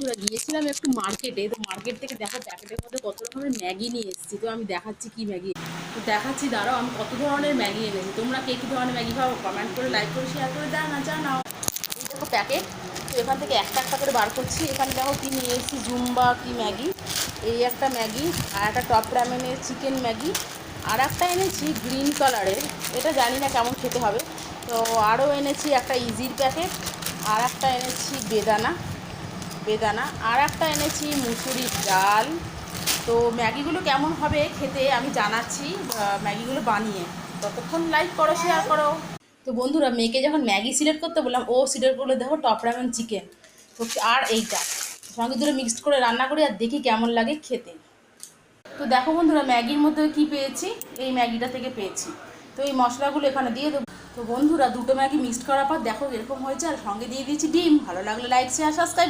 বন্ধুরা গিয়েছিলাম একটু মার্কেটে, তো মার্কেট থেকে দেখো প্যাকেটের মধ্যে কত রকমের ম্যাগি নিয়ে এসেছি। তো আমি দেখাচ্ছি কি ম্যাগি, তো দেখাচ্ছি দাঁড়াও আমি কত ধরনের ম্যাগি এনেছি। তোমরা কে কী ধরনের ম্যাগি খাও কমেন্ট করে, লাইক করে, শেয়ার করে জানাও। এই দেখো প্যাকেট, তো এখান থেকে একটা একটা করে বার করছি। এখানে দেখো কি নিয়ে এসেছি, জুম্বা কি ম্যাগি, এই একটা ম্যাগি, আর একটা টপ রামেনের চিকেন ম্যাগি, আর একটা এনেছি গ্রিন কালারের, এটা জানি না কেমন খেতে হবে। তো আরও এনেছি একটা ইজির প্যাকেট, আর একটা এনেছি বেদানা, আর একটা এনেছি মুসুরির ডাল। তো ম্যাগিগুলো কেমন হবে খেতে আমি জানাচ্ছি ম্যাগিগুলো বানিয়ে। ততক্ষণ লাইক করো, শেয়ার করো। তো বন্ধুরা মেয়েকে যখন ম্যাগি সিলেক্ট করতে বললাম, ও সিলেক্ট করলে দেখো টপ রামেন চিকেন। তো আর এইটা সঙ্গে দুটো মিক্সড করে রান্না করি আর দেখি কেমন লাগে খেতে। তো দেখো বন্ধুরা ম্যাগির মধ্যে কি পেয়েছি, এই ম্যাগিটা থেকে পেয়েছি। তো এই মশলাগুলো এখানে দিয়ে দেবো। তো বন্ধুরা দুটো ম্যাগি মিক্সড করার পর দেখো এরকম হয়েছে, আর সঙ্গে দিয়ে দিয়েছি ডিম। ভালো লাগলে লাইক শেয়ার সাবস্ক্রাইব।